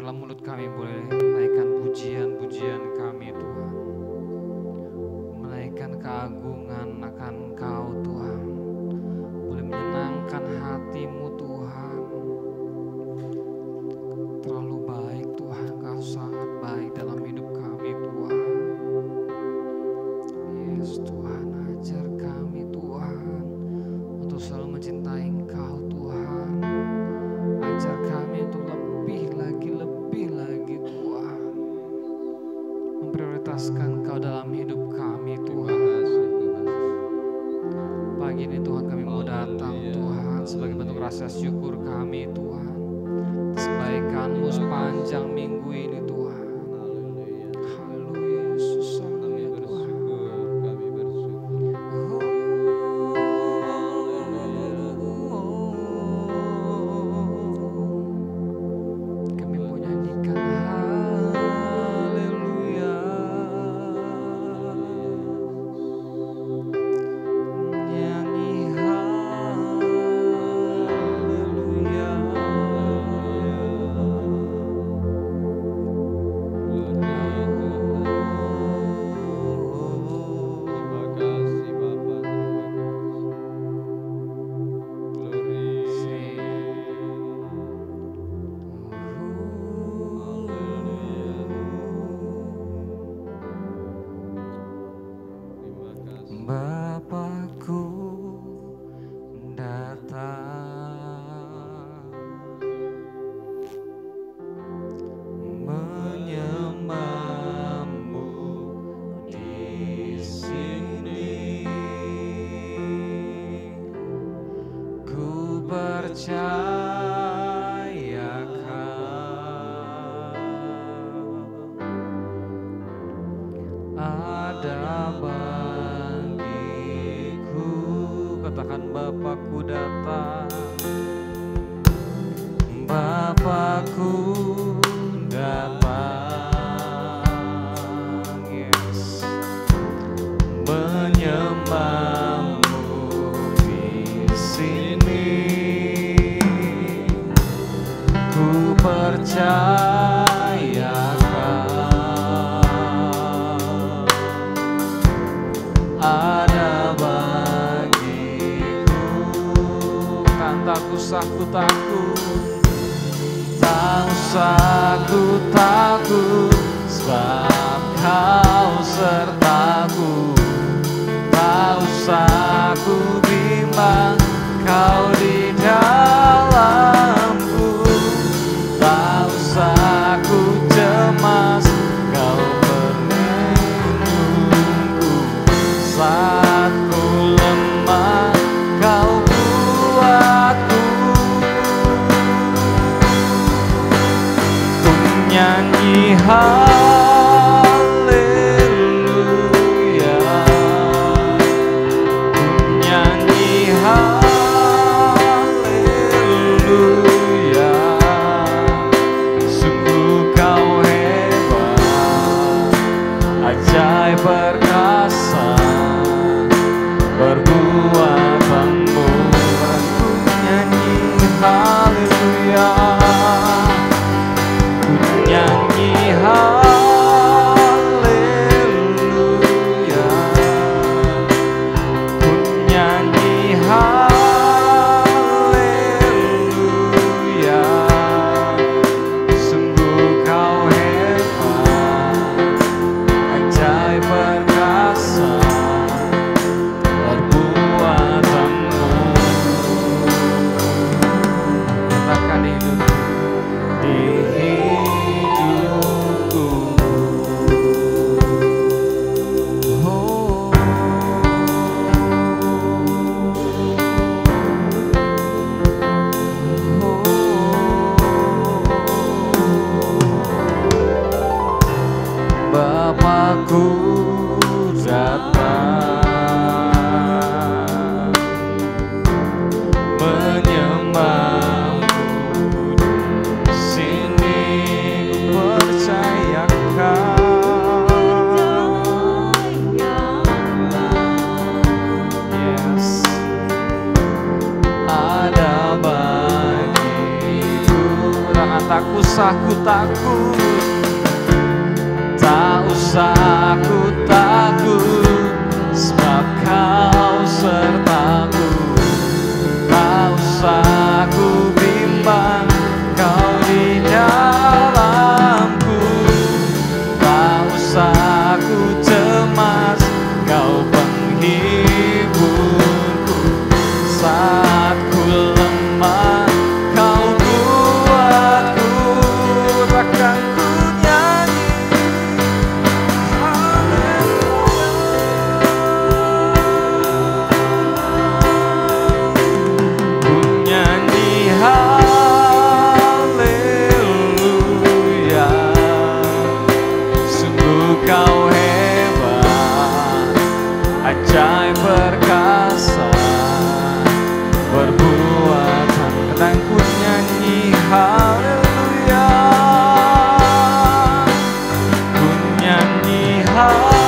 dalam mulut kami boleh menaikkan pujian-pujian kami Tuhan, menaikkan keagungan akan Engkau Tuhan, boleh menyenangkan hatimu Tuhan. Terlalu baik Tuhan, Kau sangat baik dalam hidup kami Tuhan. Yes Tuhan, ajar kami Tuhan untuk selalu mencintai Engkau Tuhan. Ajar kami untuk lebih lagi Tuhan, memprioritaskan Engkau dalam hidup kami Tuhan. Pagi ini Tuhan kami mau datang Tuhan sebagai bentuk rasa syukur kami Tuhan atas kebaikan-Mu sepanjang minggu ini Tuhan. Haleluya Yesus, haleluya Tuhan. Kami mau nyanyikan haleluya, nyanyi haleluya. Bapakku datang menyembah-Mu di sini. Ku percayakan ada bagiku. Katakan Bapakku datang, Bapakku datang, yes, menyembah-Mu di sini. Ku percayakan ada bagiku. Tak usah ku takut, tak usah ku takut, sebab Kau sertaku. Tak usah ku bimbang, Kau di dalamku. Tak usah ku cemas, Kau pelindungku. Saat ku lemah, Kau kuatku. Ku nyanyi haleluya, ku nyanyi haleluya. Sungguh Kau hebat, ajaib perkasa, perbuatan-Mu. Ku nyanyi haleluya, ku nyanyi haleluya, ku nyanyi haleluya. Sungguh Kau hebat, ajaib perkasa, perbuatan-Mu. Katakan di hidupku. Oh, Bapakku datang menyembah-Mu Tak usah ku takut, tak usah ku takut, sebab Kau sertaku. Tak usah ku bimbang, Kau di dalamku. Tak usah ku cemas, Kau penghiburku. Saat ku lemah, Kau kuatku. Takkan ku nyanyi haleluya. Sungguh Kau hebat, ajaib perkasa, perbuatan. Kadang ku nyanyi haleluya, ku nyanyi haleluya,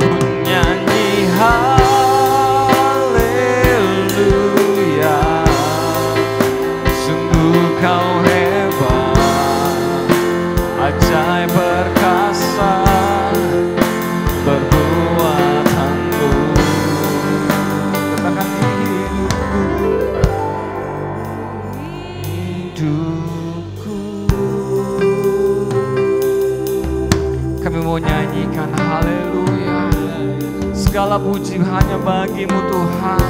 ku nyanyi haleluya. Sungguh Kau hebat, ajaib perkasa, perbuatanmu. Katakan hidupku. Kami mau nyanyikan haleluya. Segala puji hanya bagi-Mu Tuhan,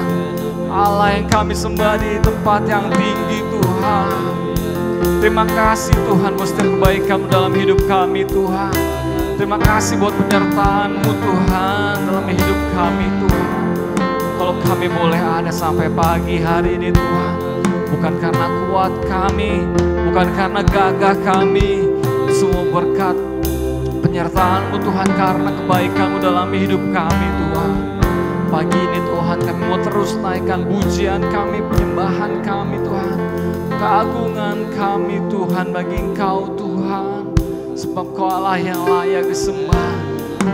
Allah yang kami sembah di tempat yang tinggi Tuhan. Terima kasih Tuhan buat setiap kebaikan-Mu dalam hidup kami Tuhan. Terima kasih buat penyertaan-Mu Tuhan dalam hidup kami Tuhan. Kalau kami boleh ada sampai pagi hari ini Tuhan, bukan karena kuat kami, bukan karena gagah kami, semua berkat penyertaan-Mu Tuhan, karena kebaikan-Mu dalam hidup kami Tuhan. Pagi ini Tuhan kami mau terus naikkan pujian kami, penyembahan kami Tuhan, keagungan kami Tuhan bagi Engkau Tuhan. Sebab Kau Allah yang layak disembah,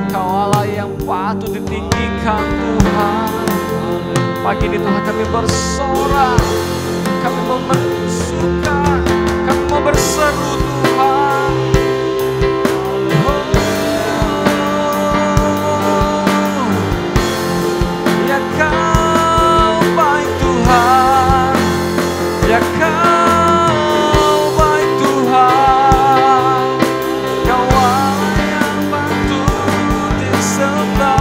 Kau Allah yang patut ditinggikan Tuhan. Pagi ini Tuhan kami bersorak, kami mau mensuka, kami mau berseru Tuhan. Ya Kau baik Tuhan, ya Kau baik Tuhan. Kau Allah yang patut disembah,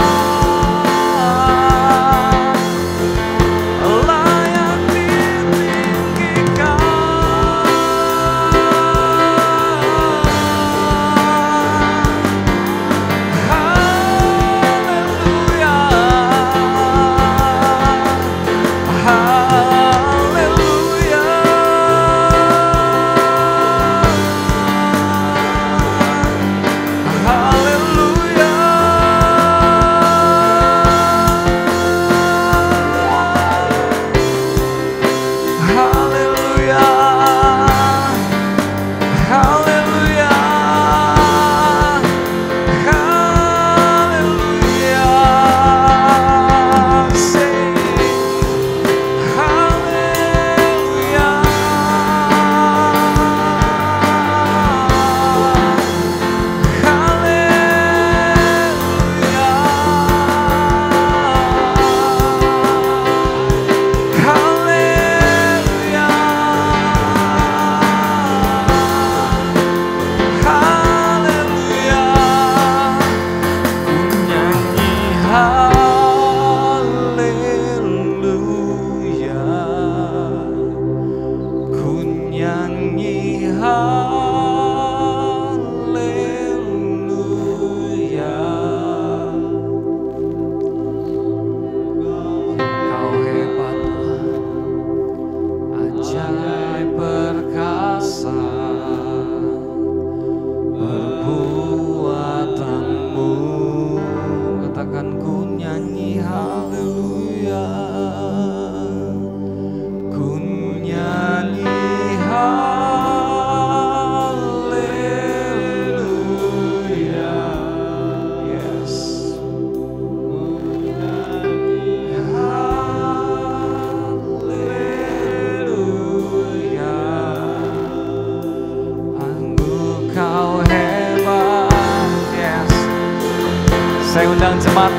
layak ditinggikan.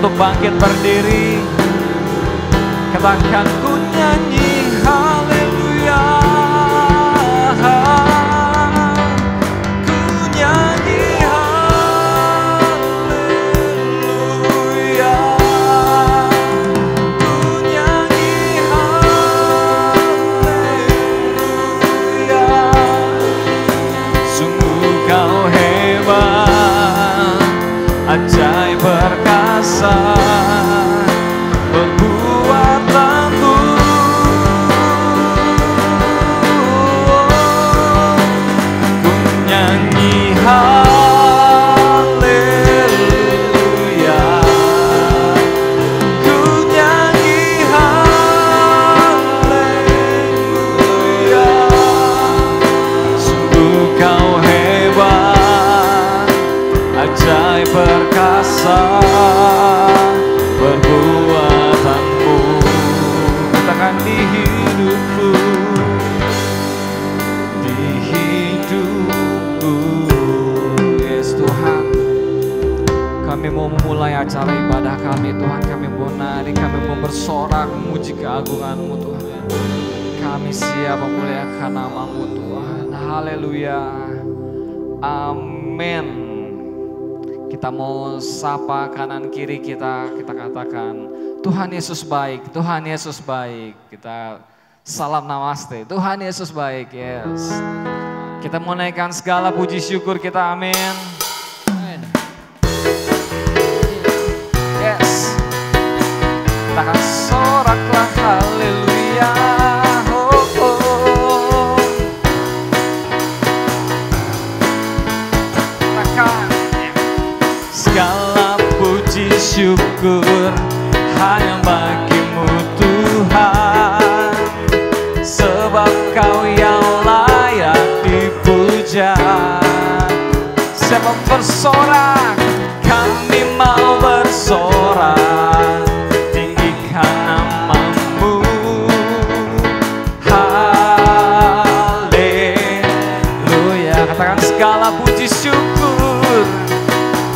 untuk bangkit berdiri. Katakan ku nyanyi haleluya. Ku nyanyi haleluya. Ku nyanyi haleluya. Sungguh kau hebat, ajaib perkasa, perbuatanmu. Ku nyanyi haleluya. Ku nyanyi haleluya. Sungguh kau hebat, ajaib perkasa, perbuatanmu. Katakan di hidupku, di hidupku. Yes Tuhan, kami mau memulai acara ibadah kami Tuhan. Kami mau nari, kami mau bersorak memuji keagungan-Mu Tuhan. Kami siap memuliakan nama-Mu Tuhan. Haleluya. Amin. Kita mau sapa kanan kiri kita katakan Tuhan Yesus baik, Tuhan Yesus baik. Kita salam namaste, Tuhan Yesus baik. Yes. Kita mau naikkan segala puji syukur kita, amin. Yes. Kita akan soraklah haleluya. Oh, oh. Katakan segala puji syukur hanya bagimu Tuhan, sebab kau yang layak dipuja. Siapa bersorak, kami mau bersorak, tinggikan nama-Mu. Haleluya. Katakan segala puji syukur,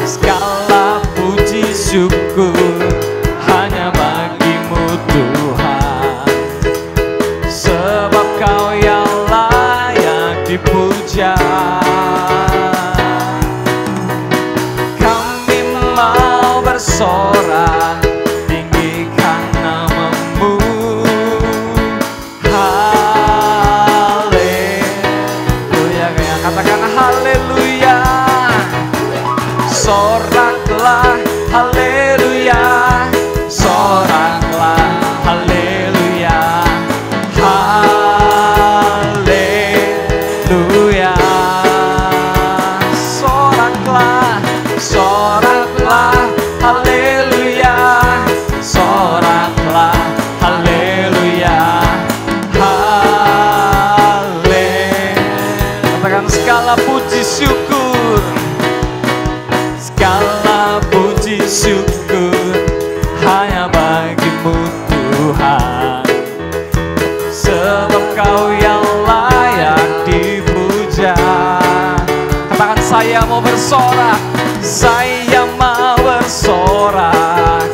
segala puji syukur hanya bagimu Tuhan, sebab kau yang layak dipuja. Kami mau bersorak, tinggikan nama-Mu. Haleluya. Katakan haleluya. Soraklah haleluya, soraklah haleluya, haleluya. Soraklah, soraklah haleluya, soraklah haleluya, haleluya. Katakan segala puji syukur, segala puji syukur hanya bagimu Tuhan, sebab kau yang layak dipuja. Katakan saya mau bersorak, saya mau bersorak,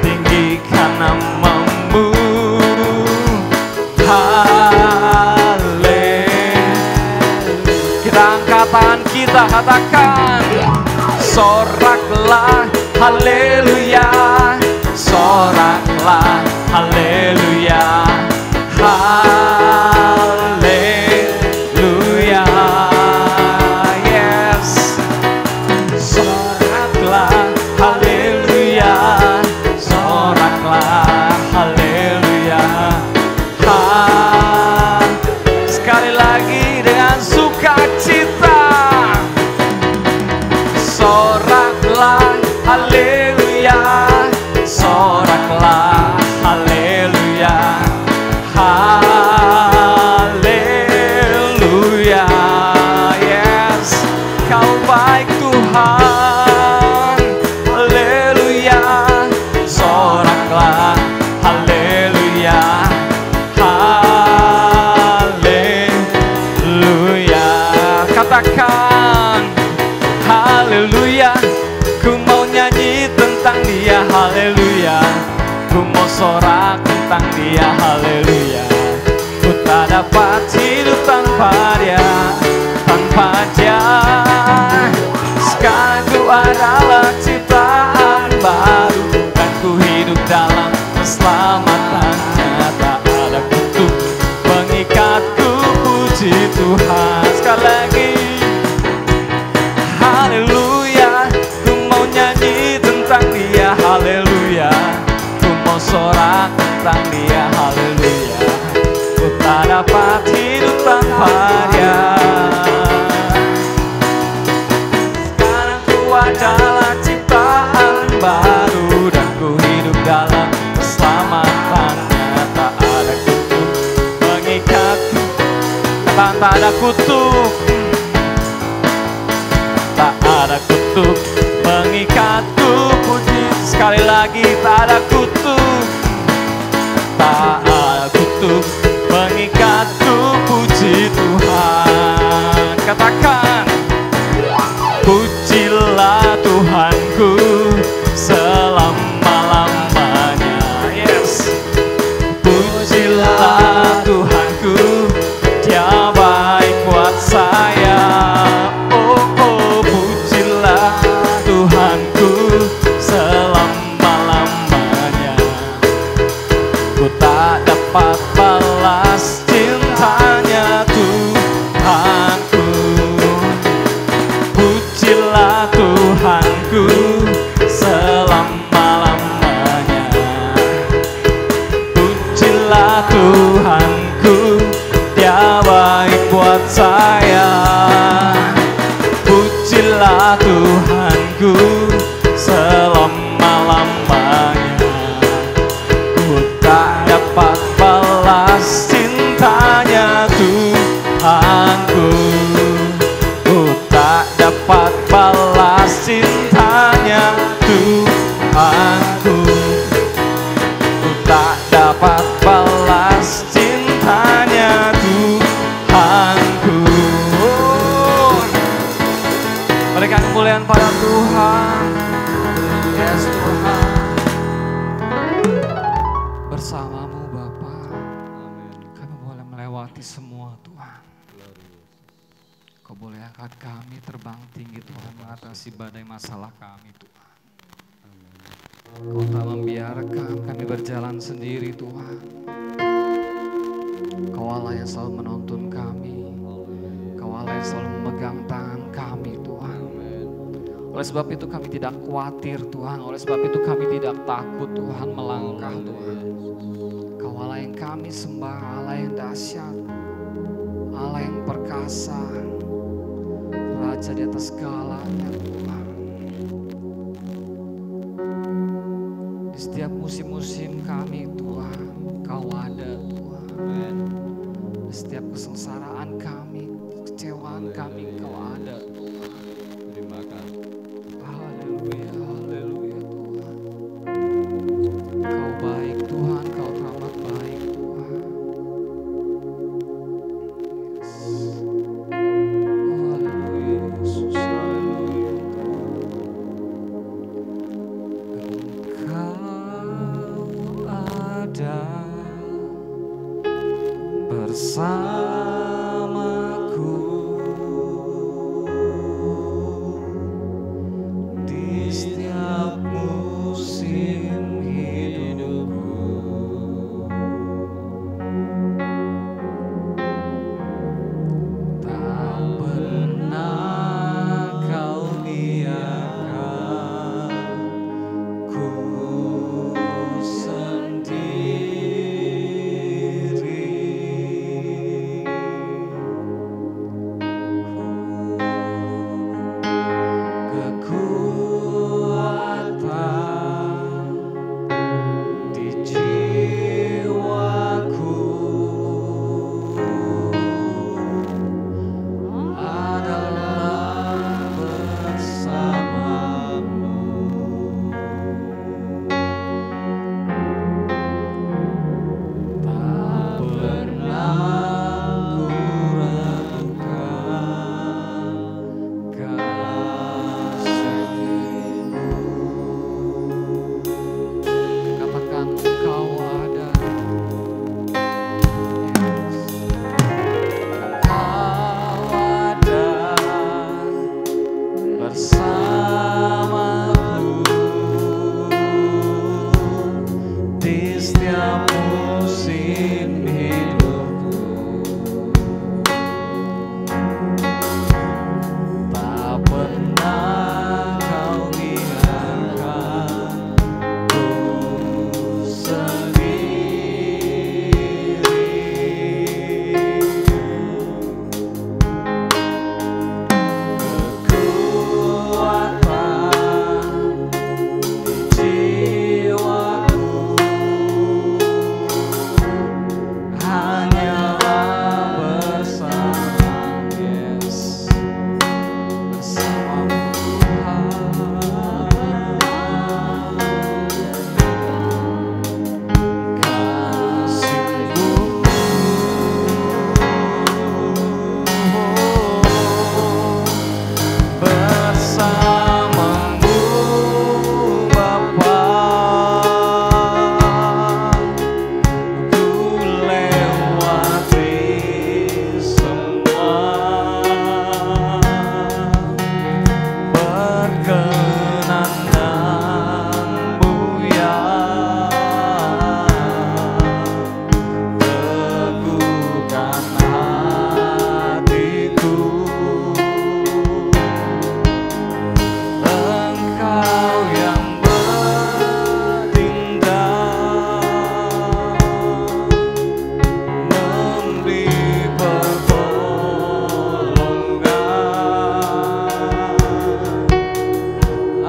tinggikan nama-Mu. Haleluya. Kita angkat tangan kita, katakan soraklah haleluya, soraklah haleluya, haleluya. Yes. Soraklah haleluya, soraklah haleluya. Sekali lagi dengan sukacita. Soraklah haleluya, soraklah haleluya. ku mau sorak tentang dia, haleluya. Ku tak dapat hidup tanpa dia, tanpa dia. Sekarang ku adalah ciptaan baru, dan ku hidup dalam keselamatannya. Tak ada kutuk pengikatku, puji Tuhan. Sekali lagi, haleluya. Ku mau nyanyi tentang dia, haleluya. Ku mau sorak tentang dia, haleluya. Ku tak dapat hidup tanpa dia. Sekarang ku adalah ciptaan baru, dan ku hidup dalam keselamatannya. Tak ada kutuk mengikatku, tak ada kutuk, tak ada kutuk mengikatku, puji. Sekali lagi, tak ada kutuk, tak ada kutuk mengikatku, puji Tuhan. Katakan, pujilah Tuhanku selama-lamanya. Yes, pujilah Tuhanku, Dia baik buat saya. Oh, oh, pujilah Tuhanku selama-lamanya. Ku tak dapat balas cintanya Tuhanku. Pujilah Tuhanku selama-lamanya. Pujilah Tuhanku, Dia baik buat saya. Pujilah Tuhanku selama-lamanya. Ku tak dapat balas cintanya Tuhanku. Ku tak dapat balas cintanya Tuhanku. Ku tak dapat balas cintanya Tuhanku. Berikan kemuliaan pada Tuhan. Yes Tuhan, bersamamu Bapa, kami boleh melewati semua Tuhan. Kau boleh angkat kami terbang tinggi Tuhan, mengatasi badai masalah kami Tuhan. Kau tak membiarkan kami berjalan sendiri Tuhan. Kau Allah yang selalu menuntun kami. Kau Allah yang selalu memegang tangan kami Tuhan. Oleh sebab itu kami tidak khawatir Tuhan. Oleh sebab itu kami tidak takut Tuhan melangkah Tuhan. Kau Allah yang kami sembah, Allah yang dahsyat, Allah yang perkasa, Raja di atas segalanya Tuhan. Di setiap musim-musim kami Tuhan, Kau ada Tuhan. Di setiap kesengsaraan kami, kekecewaan kami, Kau ada Tuhan. Terima kasih. Haleluya, haleluya Tuhan. Kau baik Tuhan, Kau teramat baik Tuhan. Yes. Haleluya Yesus, haleluya Tuhan. Engkau ada bersamaku di setiap musim hidupku. Tak pernah Kau biarkan ku sendiri. setiap musim hidupku. Tak pernah kau biarkan ku sendiri. Kekuatan di jiwaku hanyalah bersama Yesus, bersama bersamamu Bapa, ku lewati semua. Perkenanmu ya, teguhkan hatiku. Engkau yang bertindak, memberi pertolongan,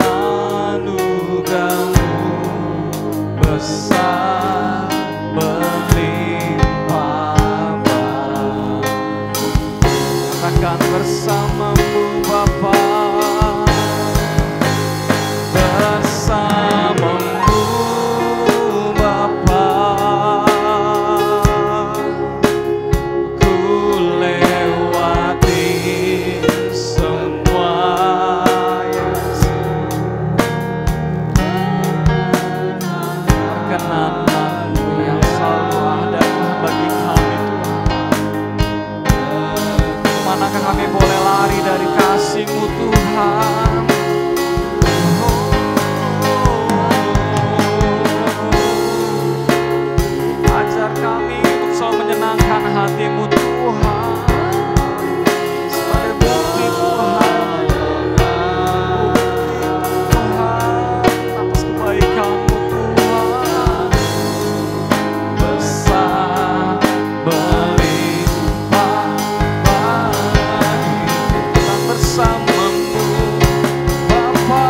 anugerahmu besar berlimpah baik. Katakan bersamamu Bapa, bersamamu Bapa, ku lewati semua. Perkenananmu yang selalu ada bagi kami Tuhan. Kemanakah kami boleh lari dari kasih-Mu Tuhan? Ajar kami untuk selalu menyenangkan hati-Mu Tuhan, sebagai bukti Tuhan, atas kebaikan-Mu Tuhan, besar berlimpah bagi kita bersamamu Bapa.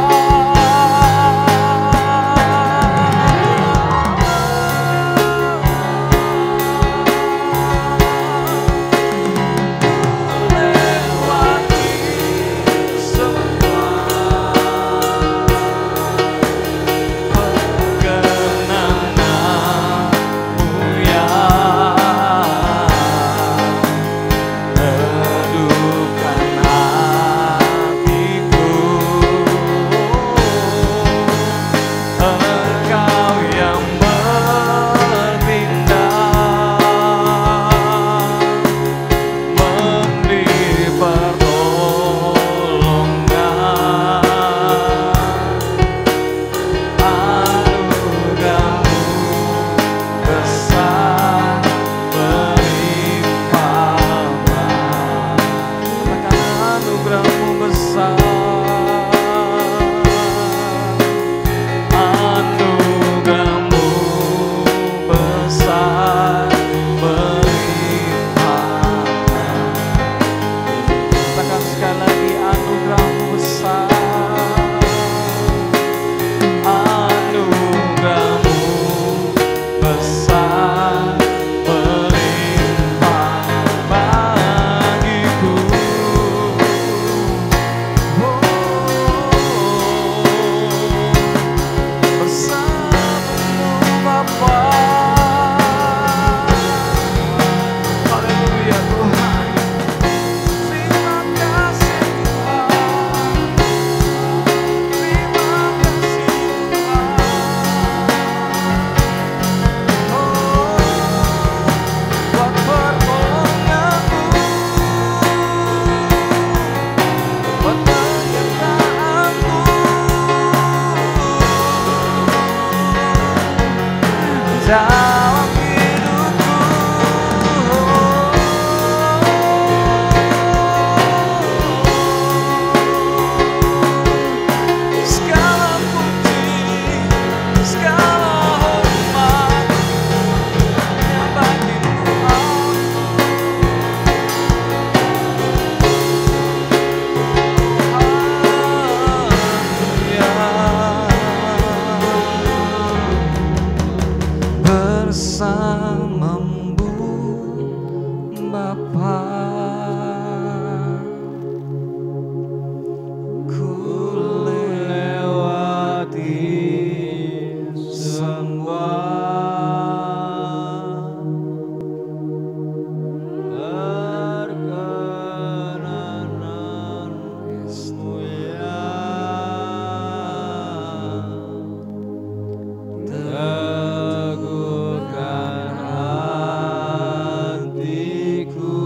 dalam hidupku. Segala puji, segala hormat hanya bagimu bersamamu Bapa, ku lewati semua perkenananmu ya, teguhkan hatiku.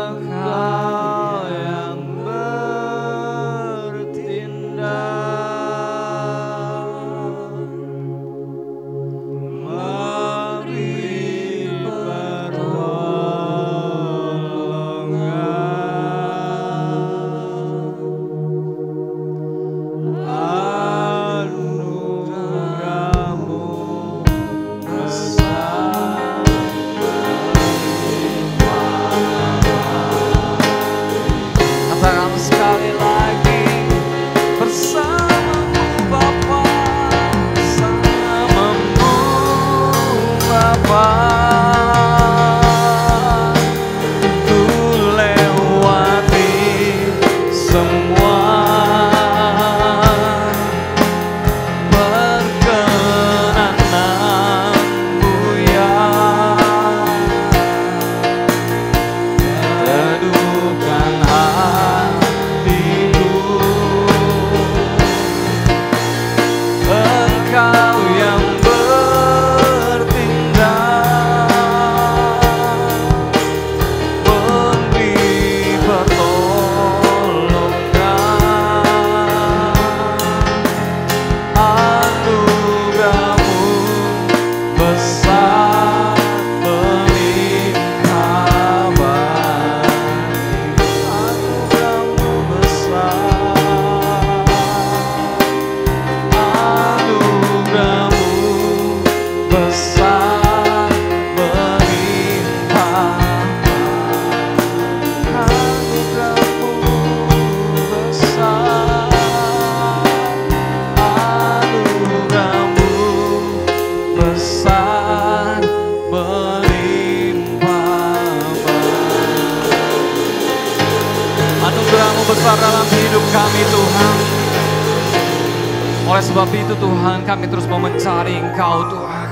Engkau yang bertindak, memberi pertolongan. Anugerahmu besar, katakan sekali lagi, bersamamu Bapa, bersamamu Bapa, ku lewati semua perkenananmu ya, teduhkan hatiku. Engkau yang bertindak, memberi pertolongan. Anugerahmu besar, melimpah bagi. Anugerahmu besar, anugerahmu besar, melimpah bagi. Anugerahmu besar, anugerahmu besar, melimpah bagi. Anugerahmu besar dalam hidup kami Tuhan. Oleh sebab itu Tuhan, kami terus mau mencari Engkau Tuhan.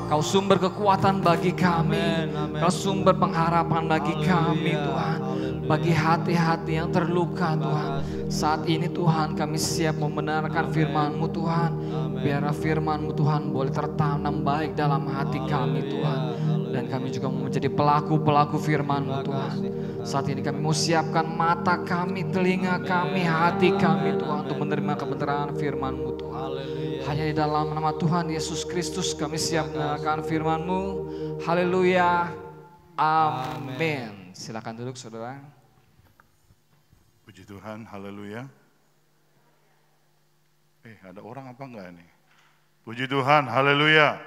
Kau sumber kekuatan bagi kami, Kau sumber pengharapan bagi kami Tuhan. Bagi hati-hati yang terluka Tuhan, saat ini Tuhan kami siap membenarkan firman-Mu Tuhan. Biar firman-Mu Tuhan boleh tertanam baik dalam hati kami Tuhan. Dan kami juga mau menjadi pelaku-pelaku firman-Mu Tuhan. Saat ini kami mau siapkan mata kami, telinga kami, hati kami Tuhan, untuk menerima kebenaran firman-Mu Tuhan. Hanya di dalam nama Tuhan Yesus Kristus kami siap mendengarkan firman-Mu. Haleluya. Amin. Silakan duduk saudara. Puji Tuhan, haleluya. Ada orang apa enggak nih? Puji Tuhan, haleluya.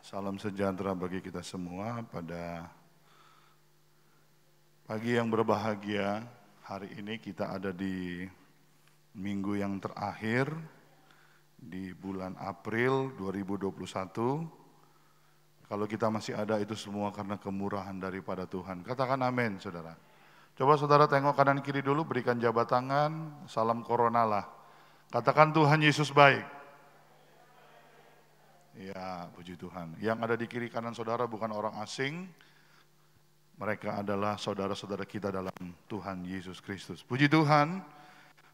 Salam sejahtera bagi kita semua pada pagi yang berbahagia. Hari ini kita ada di minggu yang terakhir di bulan April 2021. Kalau kita masih ada itu semua karena kemurahan daripada Tuhan. Katakan amin saudara. Coba saudara tengok kanan kiri dulu, berikan jabat tangan, salam corona lah. Katakan Tuhan Yesus baik. Ya, puji Tuhan. Yang ada di kiri kanan saudara bukan orang asing. Mereka adalah saudara-saudara kita dalam Tuhan Yesus Kristus. Puji Tuhan.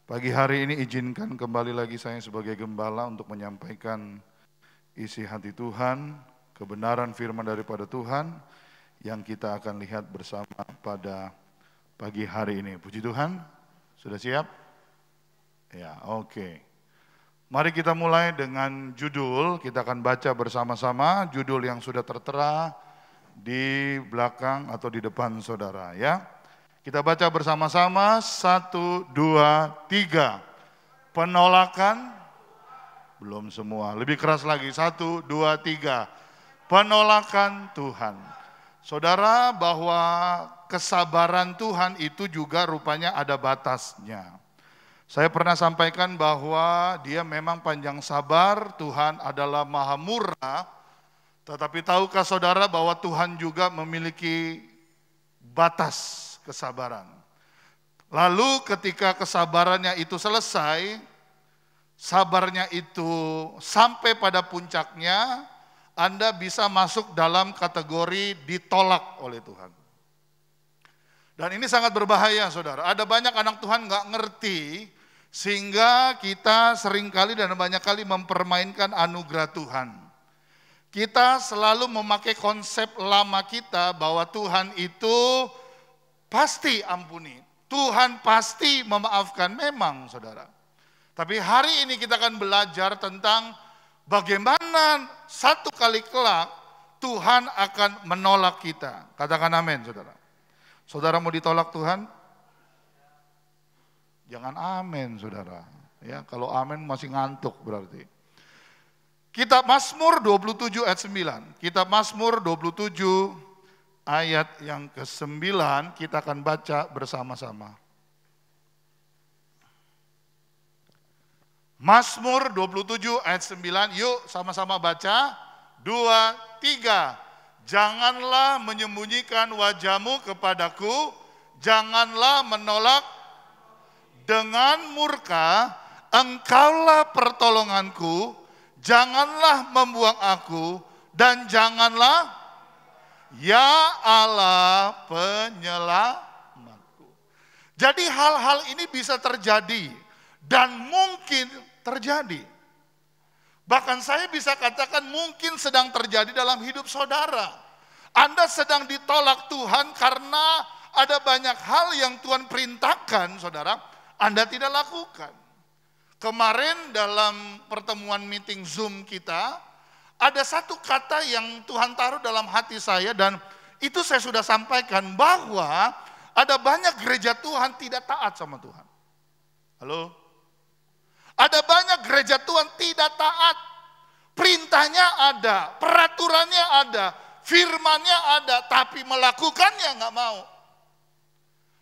Pagi hari ini izinkan kembali lagi saya sebagai gembala untuk menyampaikan isi hati Tuhan, kebenaran firman daripada Tuhan yang kita akan lihat bersama pada pagi hari ini. Puji Tuhan. Sudah siap? Ya, oke. Mari kita mulai dengan judul, kita akan baca bersama-sama judul yang sudah tertera di belakang atau di depan saudara ya. Kita baca bersama-sama, 1, 2, 3. Penolakan, belum semua, lebih keras lagi, 1, 2, 3. Penolakan Tuhan. Saudara, bahwa kesabaran Tuhan itu juga rupanya ada batasnya. Saya pernah sampaikan bahwa dia memang panjang sabar, Tuhan adalah maha murah, tetapi tahukah saudara bahwa Tuhan juga memiliki batas kesabaran. Lalu ketika kesabarannya itu selesai, sabarnya itu sampai pada puncaknya, Anda bisa masuk dalam kategori ditolak oleh Tuhan. Dan ini sangat berbahaya saudara, ada banyak anak Tuhan gak ngerti, sehingga kita seringkali dan banyak kali mempermainkan anugerah Tuhan. Kita selalu memakai konsep lama kita bahwa Tuhan itu pasti ampuni. Tuhan pasti memaafkan, memang saudara. Tapi hari ini kita akan belajar tentang bagaimana satu kali kelak Tuhan akan menolak kita. Katakan amin saudara. Saudara mau ditolak Tuhan? Jangan amin saudara. Ya, kalau amin masih ngantuk berarti. Kitab Mazmur 27 ayat 9. Kitab Mazmur 27 ayat yang ke-9 kita akan baca bersama-sama. Mazmur 27 ayat 9, yuk sama-sama baca. 2, 3. Janganlah menyembunyikan wajahmu kepadaku, janganlah menolak dengan murka, engkaulah pertolonganku, janganlah membuang aku, dan janganlah, ya Allah penyelamatku. Jadi hal-hal ini bisa terjadi, dan mungkin terjadi. Bahkan saya bisa katakan mungkin sedang terjadi dalam hidup saudara. Anda sedang ditolak Tuhan karena ada banyak hal yang Tuhan perintahkan saudara, Anda tidak lakukan. Kemarin dalam pertemuan meeting Zoom kita, ada satu kata yang Tuhan taruh dalam hati saya dan itu saya sudah sampaikan bahwa ada banyak gereja Tuhan tidak taat sama Tuhan. Halo? Ada banyak gereja Tuhan tidak taat. Perintahnya ada, peraturannya ada, firmannya ada, tapi melakukannya nggak mau.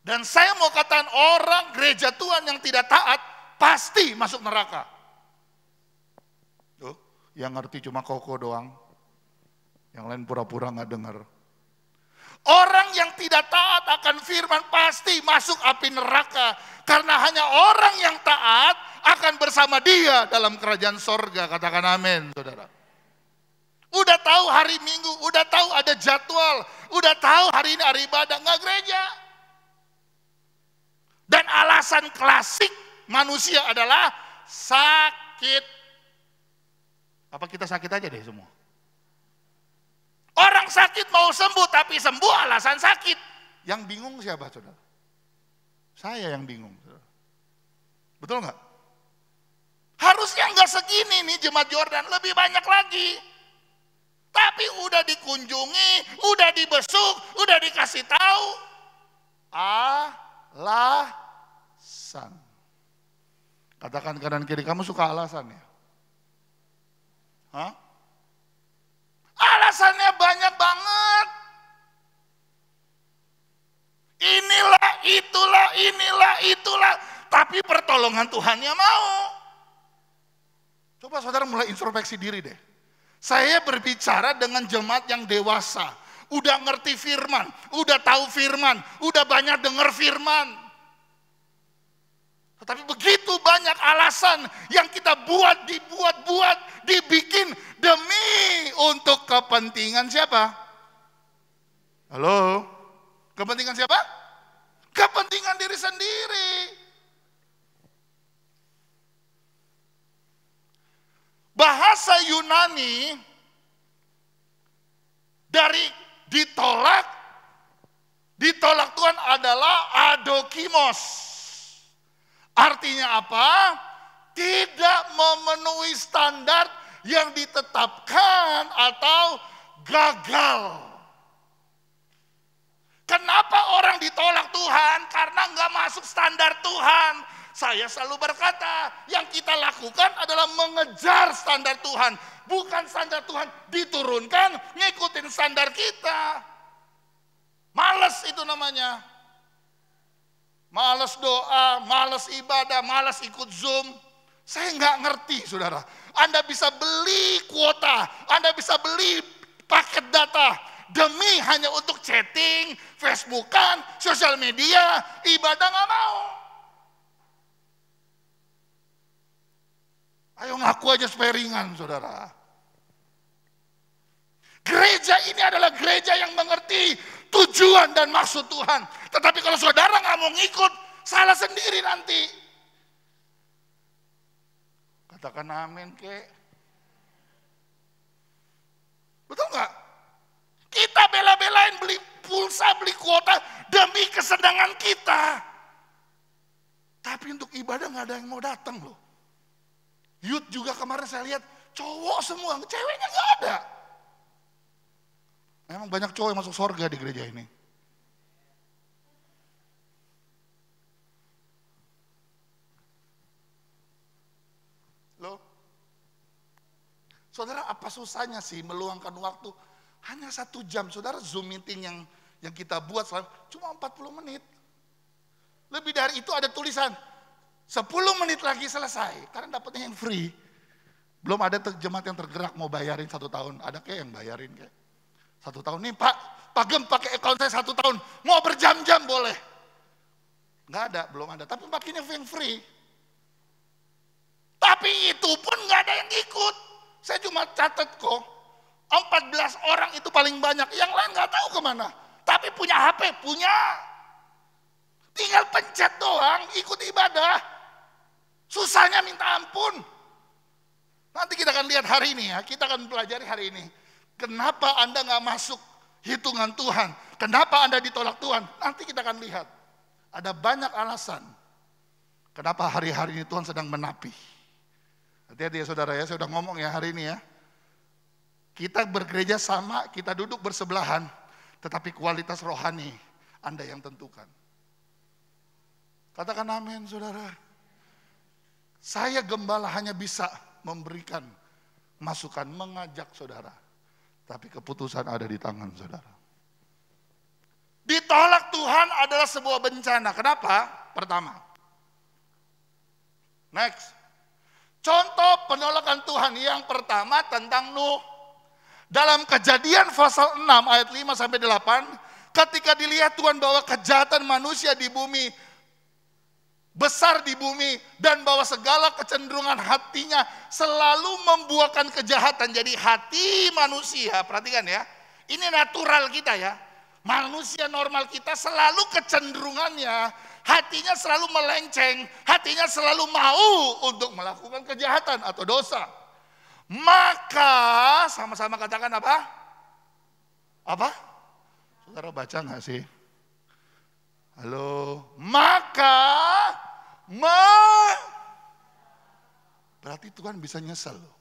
Dan saya mau katakan orang gereja Tuhan yang tidak taat pasti masuk neraka. Tuh, yang ngerti cuma koko doang. Yang lain pura-pura nggak dengar. Orang yang tidak taat akan firman pasti masuk api neraka. Karena hanya orang yang taat akan bersama dia dalam kerajaan sorga. Katakan amin saudara. Udah tahu hari Minggu, udah tahu ada jadwal, udah tahu hari ini hari ibadah, nggak gereja. Dan alasan klasik manusia adalah sakit. Apa kita sakit aja deh semua? Orang sakit mau sembuh, tapi sembuh alasan sakit. Yang bingung siapa saudara? Saya yang bingung saudara. Betul nggak? Harusnya nggak segini nih jemaat Jordan, lebih banyak lagi. Tapi udah dikunjungi, udah dibesuk, udah dikasih tahu. Alasan. Katakan kanan kiri, kamu suka alasan ya? Hah? Alasannya banyak banget. Inilah, itulah. Tapi pertolongan Tuhannya mau. Coba saudara mulai introspeksi diri deh. Saya berbicara dengan jemaat yang dewasa. Udah ngerti firman, udah tahu firman, udah banyak dengar firman. Tetapi begitu banyak alasan yang kita dibuat, dibikin demi untuk kepentingan siapa? Halo? Kepentingan siapa? Kepentingan diri sendiri. Bahasa Yunani dari ditolak Tuhan adalah adokimos. Artinya apa? Tidak memenuhi standar yang ditetapkan atau gagal. Kenapa orang ditolak Tuhan? Karena nggak masuk standar Tuhan. Saya selalu berkata, yang kita lakukan adalah mengejar standar Tuhan. Bukan standar Tuhan diturunkan, ngikutin standar kita. Males itu namanya. Males doa, males ibadah, males ikut Zoom. Saya nggak ngerti, saudara. Anda bisa beli kuota, Anda bisa beli paket data demi hanya untuk chatting, Facebookan, sosial media, ibadah nggak mau. Ayo ngaku aja supaya ringan, saudara. Gereja ini adalah gereja yang mengerti tujuan dan maksud Tuhan. Tetapi kalau saudara nggak mau ngikut, salah sendiri nanti. Katakan amin, kek. Betul nggak? Kita bela-belain beli pulsa, beli kuota demi kesenangan kita. Tapi untuk ibadah nggak ada yang mau datang loh. Youth juga kemarin saya lihat cowok semua, ceweknya nggak ada. Emang banyak cowok yang masuk surga di gereja ini. Loh, saudara, apa susahnya sih meluangkan waktu hanya 1 jam? Saudara, Zoom meeting yang kita buat cuma 40 menit. Lebih dari itu ada tulisan 10 menit lagi selesai, karena dapatnya yang free. Belum ada jemaat yang tergerak mau bayarin 1 tahun. Ada kayak yang bayarin kayak 1 tahun nih, Pak Gem pakai account saya 1 tahun, mau berjam-jam boleh. Nggak ada, belum ada. Tapi pakainya yang free. Tapi itu pun nggak ada yang ikut. Saya cuma catat kok, 14 orang itu paling banyak. Yang lain nggak tahu kemana. Tapi punya HP, punya. Tinggal pencet doang, ikut ibadah. Susahnya minta ampun. Nanti kita akan lihat hari ini ya, kita akan pelajari hari ini. Kenapa Anda nggak masuk hitungan Tuhan? Kenapa Anda ditolak Tuhan? Nanti kita akan lihat. Ada banyak alasan. Kenapa hari-hari ini Tuhan sedang menapi. Hati-hati ya saudara ya, saya udah ngomong ya hari ini ya. Kita bergereja sama, kita duduk bersebelahan. Tetapi kualitas rohani Anda yang tentukan. Katakan amin saudara. Saya gembala hanya bisa memberikan masukan, mengajak saudara. Tapi keputusan ada di tangan saudara. Ditolak Tuhan adalah sebuah bencana. Kenapa? Pertama. Next. Contoh penolakan Tuhan yang pertama tentang Nuh. Dalam Kejadian pasal 6 ayat 5-8. Ketika dilihat Tuhan bahwa kejahatan manusia di bumi besar di bumi dan bahwa segala kecenderungan hatinya selalu membuahkan kejahatan. Jadi hati manusia, perhatikan ya, ini natural kita ya. Manusia normal kita selalu kecenderungannya, hatinya selalu melenceng, hatinya selalu mau untuk melakukan kejahatan atau dosa. Maka, sama-sama katakan apa? Apa? Saudara baca nggak sih? Halo, maka berarti Tuhan bisa nyesel loh.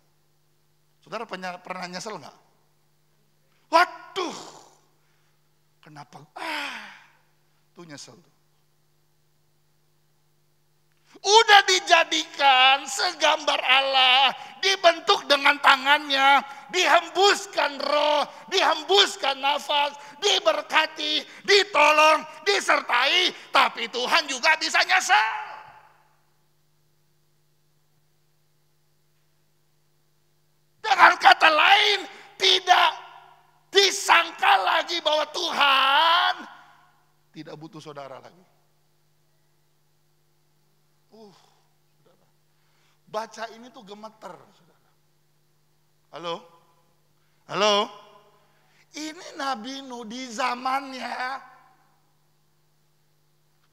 Saudara pernah nyesel nggak? Waduh, kenapa? Tuh nyesel tuh. Udah dijadikan segambar Allah, dibentuk dengan tangannya, dihembuskan roh, dihembuskan nafas, diberkati, ditolong, disertai, tapi Tuhan juga bisa nyesel. Dengan kata lain, tidak disangka lagi bahwa Tuhan tidak butuh saudara lagi. Saudara. Baca ini tuh gemeter, saudara. Halo? Halo? Ini Nabi Nuh di zamannya.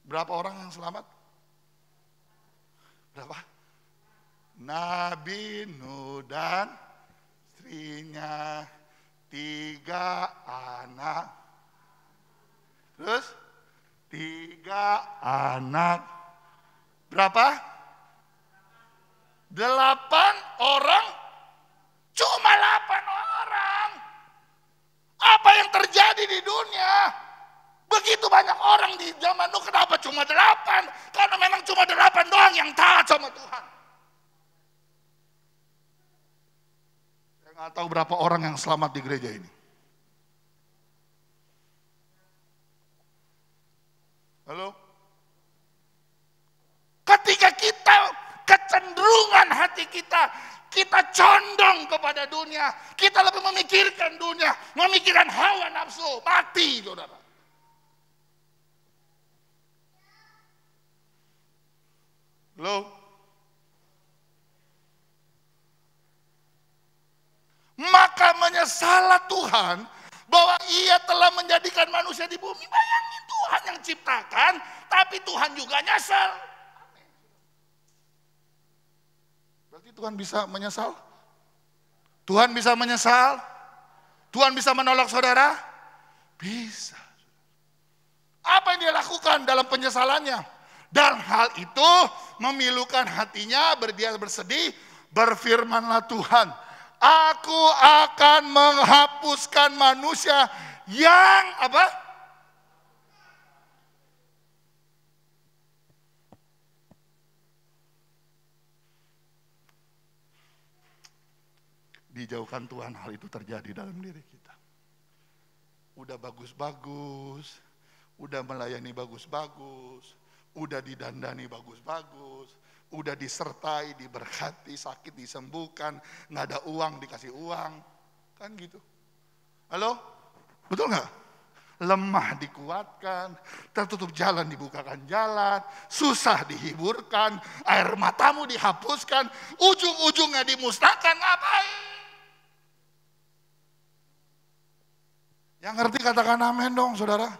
Berapa orang yang selamat? Berapa? Nabi Nuh dan istrinya, 3 anak. Terus 3 anak Berapa? 8 orang, cuma 8 orang. Apa yang terjadi di dunia? Begitu banyak orang di zaman Nuh, kenapa cuma 8? Karena memang cuma 8 doang yang taat sama Tuhan. Saya nggak tahu berapa orang yang selamat di gereja ini. Halo? Ketika kita kecenderungan hati kita condong kepada dunia, kita lebih memikirkan dunia, memikirkan hawa nafsu, mati saudara. Halo? Maka menyesallah Tuhan bahwa ia telah menjadikan manusia di bumi. Bayangin, Tuhan yang ciptakan, tapi Tuhan juga nyesal. Berarti Tuhan bisa menyesal? Tuhan bisa menyesal? Tuhan bisa menolak saudara? Bisa. Apa yang dia lakukan dalam penyesalannya? Dan hal itu memilukan hatinya, dia bersedih, berfirmanlah Tuhan, aku akan menghapuskan manusia yang apa? Dijauhkan Tuhan hal itu terjadi dalam diri kita. Udah bagus-bagus, udah melayani bagus-bagus, udah didandani bagus-bagus, udah disertai, diberkati, sakit disembuhkan, nggak ada uang dikasih uang, kan gitu. Halo, betul nggak? Lemah dikuatkan, tertutup jalan dibukakan jalan, susah dihiburkan, air matamu dihapuskan, ujung-ujungnya dimusnahkan, ngapain? Yang ngerti katakan amin dong saudara.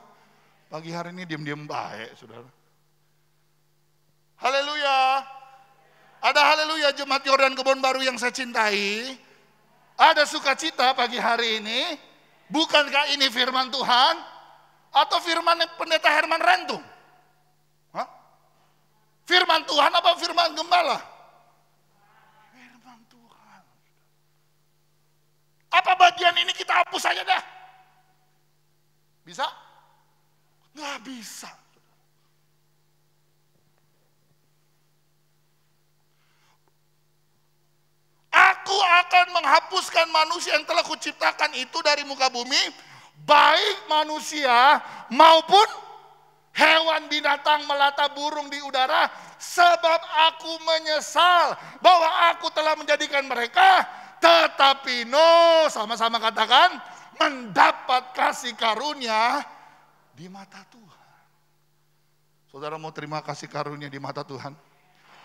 Pagi hari ini diam-diam baik saudara. Haleluya. Ada haleluya jemaat Yordan Kebon Baru yang saya cintai. Ada sukacita pagi hari ini. Bukankah ini firman Tuhan? Atau firman pendeta Herman Rentung? Hah? Firman Tuhan apa firman gembala? Firman Tuhan. Apa bagian ini kita hapus saja dah? Bisa? Nggak bisa. Aku akan menghapuskan manusia yang telah kuciptakan itu dari muka bumi, baik manusia maupun hewan, binatang, melata, burung di udara, sebab aku menyesal bahwa aku telah menjadikan mereka, tetapi sama-sama katakan, mendapat kasih karunia di mata Tuhan. Saudara mau terima kasih karunia di mata Tuhan?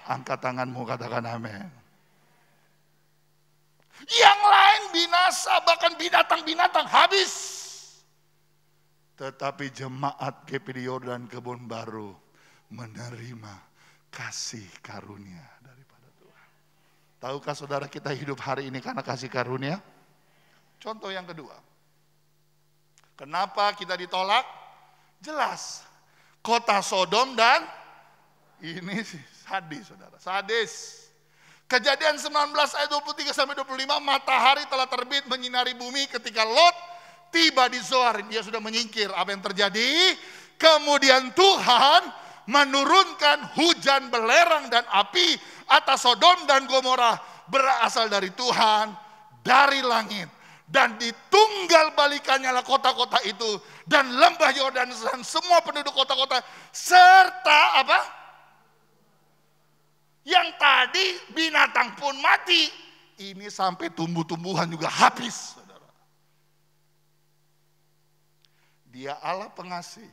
Angkat tanganmu, katakan amin. Yang lain binasa, bahkan binatang-binatang habis. Tetapi jemaat GPD Yordan Kebon Baru menerima kasih karunia daripada Tuhan. Tahukah saudara kita hidup hari ini karena kasih karunia? Contoh yang kedua. Kenapa kita ditolak? Jelas. Kota Sodom dan ini sadis saudara, sadis. Kejadian 19 ayat 23 sampai 25, matahari telah terbit menyinari bumi ketika Lot tiba di Zoar. Dia sudah menyingkir. Apa yang terjadi? Kemudian Tuhan menurunkan hujan belerang dan api atas Sodom dan Gomora, berasal dari Tuhan, dari langit. Dan ditunggal balikannya lah kota-kota itu, dan lembah Yordan dan semua penduduk kota-kota, serta apa? Yang tadi binatang pun mati. Ini sampai tumbuh-tumbuhan juga habis, saudara. Dia Allah pengasih,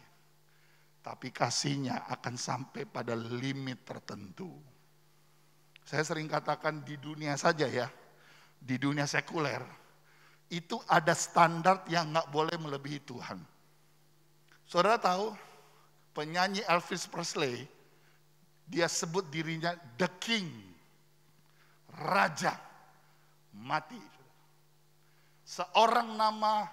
tapi kasihnya akan sampai pada limit tertentu. Saya sering katakan di dunia saja ya, di dunia sekuler, itu ada standar yang gak boleh melebihi Tuhan. Saudara tahu, penyanyi Elvis Presley, dia sebut dirinya the king, raja, mati. Seorang nama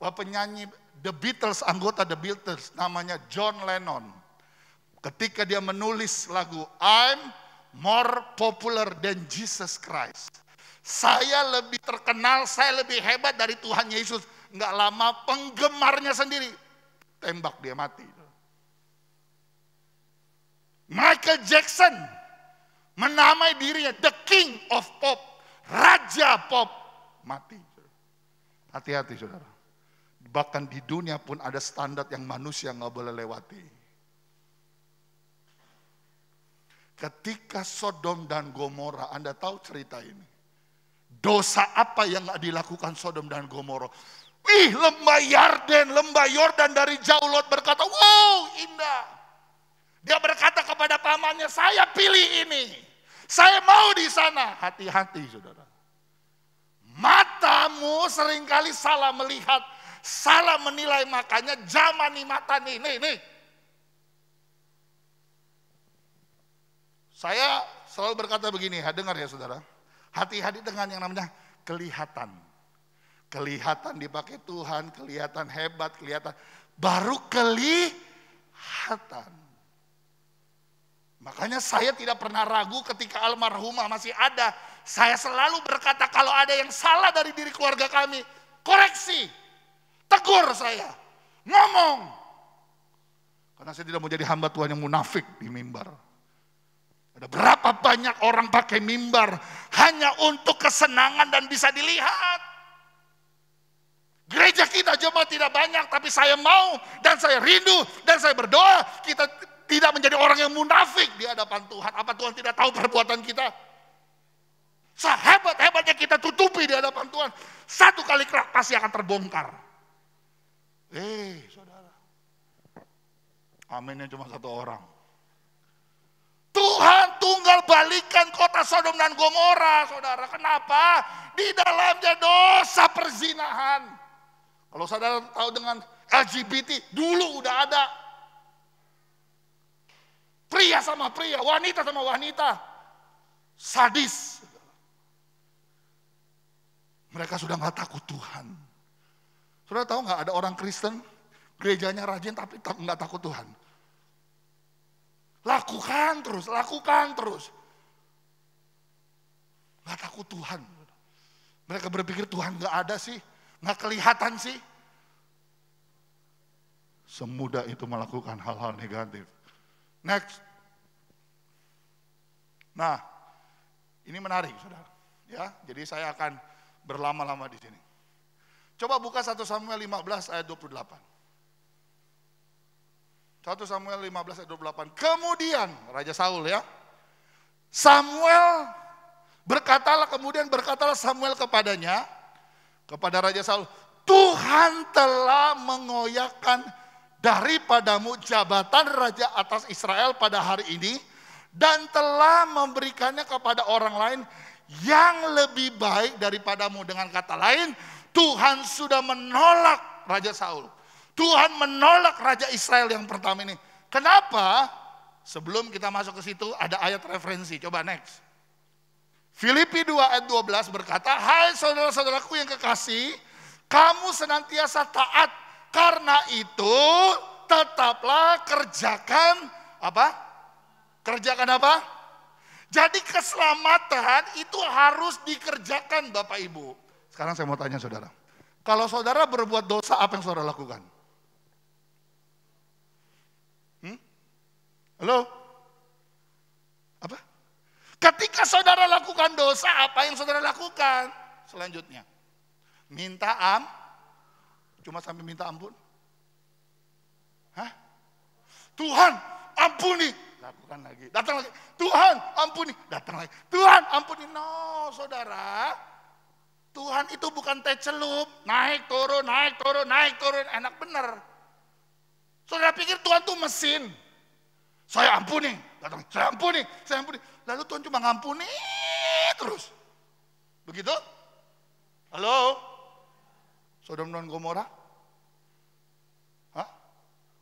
penyanyi The Beatles, anggota The Beatles, namanya John Lennon. Ketika dia menulis lagu I'm more popular than Jesus Christ. Saya lebih terkenal, saya lebih hebat dari Tuhan Yesus. Enggak lama penggemarnya sendiri tembak dia mati. Michael Jackson menamai dirinya the king of pop, raja pop, mati. Hati-hati saudara. Bahkan di dunia pun ada standar yang manusia nggak boleh lewati. Ketika Sodom dan Gomora, Anda tahu cerita ini. Dosa apa yang gak dilakukan Sodom dan Gomora? Lembah Yordan dari jauh Lot berkata, wow indah. Dia berkata kepada pamannya, saya pilih ini. Saya mau di sana. Hati-hati saudara. Matamu seringkali salah melihat, salah menilai, makanya jamani mata nih. Saya selalu berkata begini, dengar ya saudara. Hati-hati dengan yang namanya kelihatan. Kelihatan dipakai Tuhan, kelihatan hebat, kelihatan. Baru kelihatan. Makanya saya tidak pernah ragu ketika almarhumah masih ada. Saya selalu berkata kalau ada yang salah dari diri keluarga kami, koreksi. Tegur saya. Ngomong. Karena saya tidak mau jadi hamba Tuhan yang munafik di mimbar. Ada berapa banyak orang pakai mimbar hanya untuk kesenangan dan bisa dilihat. Gereja kita jemaat tidak banyak, tapi saya mau dan saya rindu dan saya berdoa kita tidak menjadi orang yang munafik di hadapan Tuhan. Apa Tuhan tidak tahu perbuatan kita? Sehebat-hebatnya kita tutupi di hadapan Tuhan, satu kali kerak pasti akan terbongkar. Saudara, aminnya cuma satu orang. Tuhan tunggal balikan kota Sodom dan Gomora, saudara. Kenapa? Di dalamnya dosa perzinahan. Kalau saudara tahu dengan LGBT, dulu udah ada. Pria sama pria, wanita sama wanita. Sadis. Mereka sudah gak takut Tuhan. Saudara tahu gak ada orang Kristen, gerejanya rajin tapi gak takut Tuhan. Lakukan terus. Gak takut Tuhan. Mereka berpikir Tuhan gak ada sih, gak kelihatan sih. Semudah itu melakukan hal-hal negatif. Next. Nah, ini menarik saudara. Ya, jadi saya akan berlama-lama di sini. Coba buka 1 Samuel 15 ayat 28. 1 Samuel 15 ayat 28. Kemudian Raja Saul ya. Kemudian berkatalah Samuel kepadanya, kepada Raja Saul, Tuhan telah mengoyakkan daripadamu jabatan raja atas Israel pada hari ini dan telah memberikannya kepada orang lain yang lebih baik daripadamu. Dengan kata lain, Tuhan sudah menolak Raja Saul. Tuhan menolak Raja Israel yang pertama ini. Kenapa? Sebelum kita masuk ke situ ada ayat referensi. Coba next. Filipi 2 ayat 12 berkata, hai saudara-saudaraku yang kekasih, kamu senantiasa taat. Karena itu tetaplah kerjakan apa? Kerjakan apa? Jadi keselamatan itu harus dikerjakan Bapak Ibu. Sekarang saya mau tanya saudara. Kalau saudara berbuat dosa, apa yang saudara lakukan? Halo? Apa? Ketika saudara lakukan dosa, apa yang saudara lakukan? Selanjutnya, minta cuma sampai minta ampun. Tuhan, ampuni. Lakukan lagi, datang lagi. Tuhan, ampuni. Datang lagi. Tuhan, ampuni. No, saudara. Tuhan itu bukan teh celup. Naik, turun, naik, turun, naik, turun. Enak bener. Saudara pikir Tuhan tuh mesin. Saya ampuni, datang, saya ampuni, saya ampuni. Lalu Tuhan cuma ngampuni terus. Begitu? Halo? Sodom dan Gomora?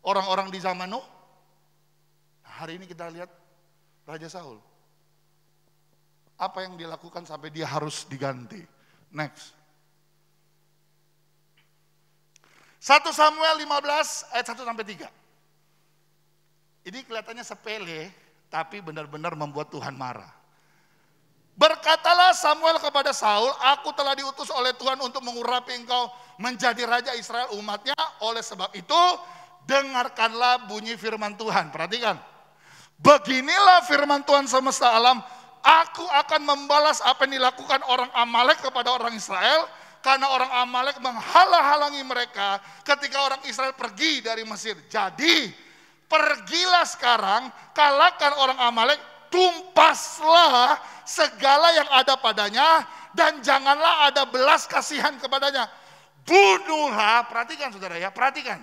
Orang-orang di zaman Nuh? Hari ini kita lihat Raja Saul. Apa yang dilakukan sampai dia harus diganti? Next. 1 Samuel 15 ayat 1 sampai 3. Ini kelihatannya sepele, tapi benar-benar membuat Tuhan marah. Berkatalah Samuel kepada Saul, aku telah diutus oleh Tuhan untuk mengurapi engkau menjadi raja Israel umatnya. Oleh sebab itu, dengarkanlah bunyi firman Tuhan. Perhatikan. Beginilah firman Tuhan semesta alam, aku akan membalas apa yang dilakukan orang Amalek kepada orang Israel. Karena orang Amalek menghalang-halangi mereka ketika orang Israel pergi dari Mesir. Jadi, pergilah sekarang, kalahkan orang Amalek, tumpaslah segala yang ada padanya, dan janganlah ada belas kasihan kepadanya. Bunuhlah, perhatikan saudara ya, perhatikan.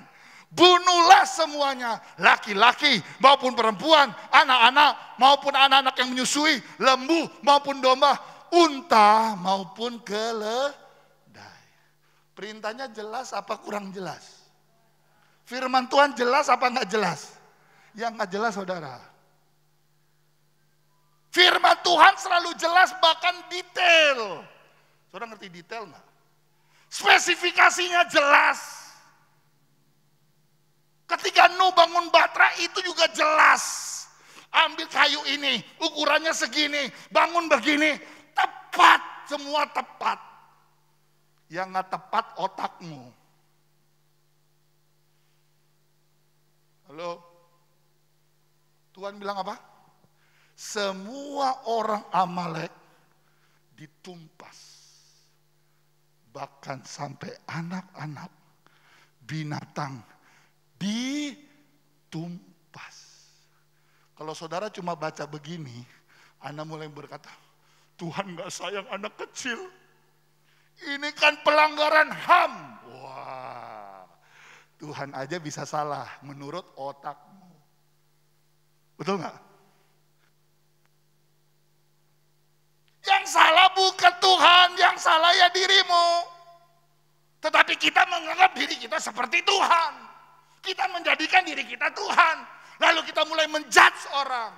Bunuhlah semuanya, laki-laki maupun perempuan, anak-anak maupun anak-anak yang menyusui, lembu maupun domba, unta maupun keledai. Perintahnya jelas apa kurang jelas? Firman Tuhan jelas apa enggak jelas? Yang enggak jelas saudara. Firman Tuhan selalu jelas bahkan detail. Saudara ngerti detail enggak? Spesifikasinya jelas. Ketika Nuh bangun batra itu juga jelas. Ambil kayu ini, ukurannya segini, bangun begini. Tepat, semua tepat. Yang gak tepat otakmu. Halo? Tuhan bilang apa? Semua orang Amalek ditumpas. Bahkan sampai anak-anak, binatang ditumpas. Kalau saudara cuma baca begini, Anda mulai berkata, Tuhan gak sayang anak kecil. Ini kan pelanggaran HAM. Wah, Tuhan aja bisa salah menurut otakmu. Betul nggak? Yang salah bukan Tuhan, yang salah ya dirimu. Tetapi kita menganggap diri kita seperti Tuhan. Kita menjadikan diri kita Tuhan. Lalu kita mulai menjudge orang.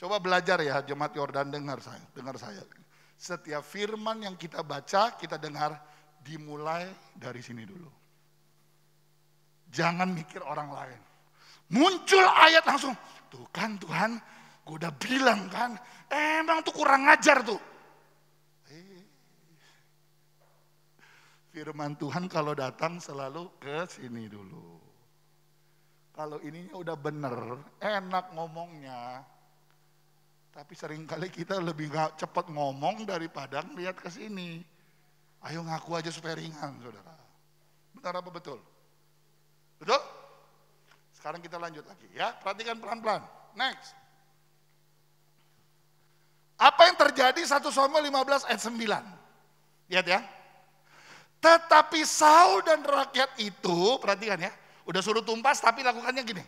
Coba belajar ya jemaat Yordan, dengar saya. Setiap firman yang kita baca, kita dengar, dimulai dari sini dulu. Jangan mikir orang lain. Muncul ayat langsung, tuh kan Tuhan, gue udah bilang kan, emang tuh kurang ngajar tuh. Firman Tuhan kalau datang selalu ke sini dulu. Kalau ininya udah bener, enak ngomongnya. Tapi seringkali kita lebih cepat ngomong daripada ngeliat ke sini. Ayo ngaku aja supaya ringan, saudara. Benar apa betul? Betul? Sekarang kita lanjut lagi ya. Perhatikan pelan-pelan. Next. Apa yang terjadi 1 Samuel 15 ayat 9? Lihat ya. Tetapi Saul dan rakyat itu, perhatikan ya. Udah suruh tumpas tapi lakukannya gini.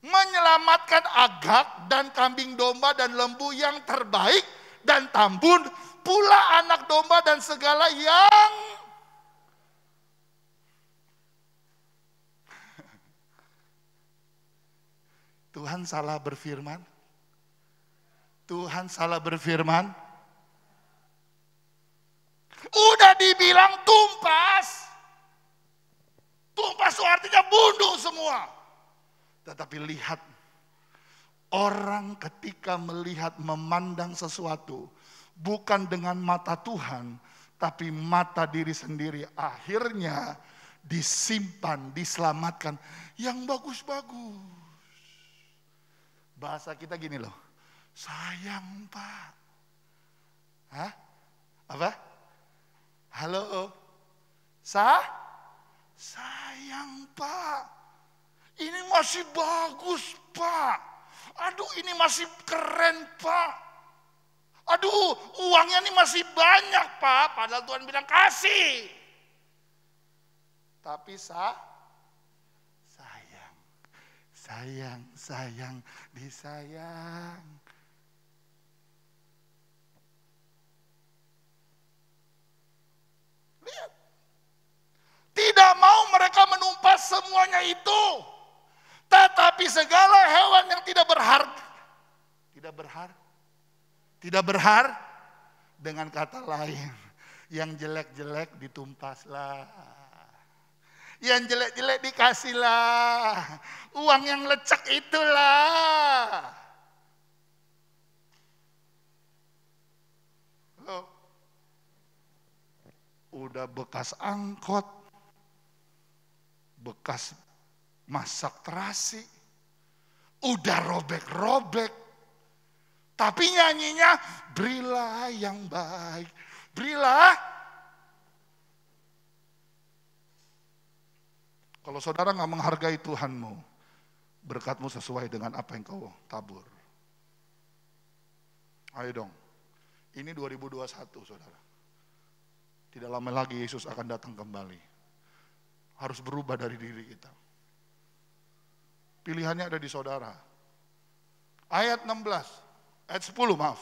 Menyelamatkan Agag dan kambing domba dan lembu yang terbaik dan tambun pula anak domba dan segala yang Tuhan salah berfirman. Tuhan salah berfirman. Udah dibilang tumpas. Tumpas itu artinya bunuh semua. Tetapi lihat, orang ketika melihat, memandang sesuatu, bukan dengan mata Tuhan, tapi mata diri sendiri, akhirnya disimpan, diselamatkan, yang bagus-bagus. Bahasa kita gini loh, sayang Pak. Hah? Apa? Halo? Sayang Pak. Ini masih bagus Pak. Aduh ini masih keren Pak. Aduh uangnya ini masih banyak Pak. Padahal Tuhan bilang kasih. Tapi sayang, disayang. Lihat. Tidak mau mereka menumpas semuanya itu. Tetapi segala hewan yang tidak berharga, dengan kata lain, yang jelek-jelek ditumpaslah. Yang jelek-jelek dikasihlah. Uang yang lecek itulah. Loh. Udah bekas angkot, bekas masak terasi, udah robek-robek. Tapi nyanyinya, berilah yang baik, berilah. Kalau saudara gak menghargai Tuhanmu, berkatmu sesuai dengan apa yang kau tabur. Ayo dong, ini 2021 saudara. Tidak lama lagi Yesus akan datang kembali. Harus berubah dari diri kita. Pilihannya ada di saudara. Ayat 16. Ayat 10 maaf.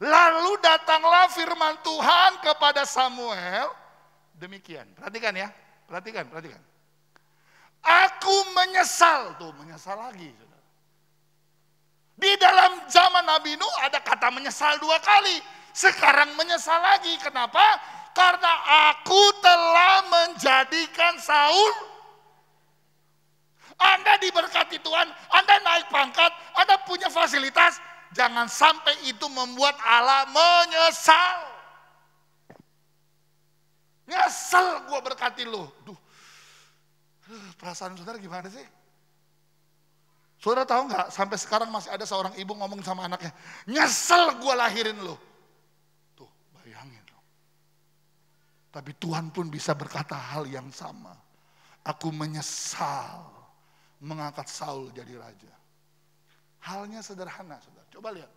Lalu datanglah firman Tuhan kepada Samuel. Demikian. Perhatikan ya. Perhatikan. Aku menyesal. Tuh menyesal lagi. Saudara. Di dalam zaman Nabi Nuh ada kata menyesal 2 kali. Sekarang menyesal lagi. Kenapa? Karena aku telah menjadikan Saul. Anda diberkati Tuhan. Anda naik pangkat. Anda punya fasilitas. Jangan sampai itu membuat Allah menyesal. Nyesel gue berkati lo. Perasaan saudara gimana sih? Saudara tahu nggak? Sampai sekarang masih ada seorang ibu ngomong sama anaknya. Nyesel gue lahirin lo. Tuh bayangin. Tapi Tuhan pun bisa berkata hal yang sama. Aku menyesal mengangkat Saul jadi raja. Halnya sederhana, saudara. Coba lihat.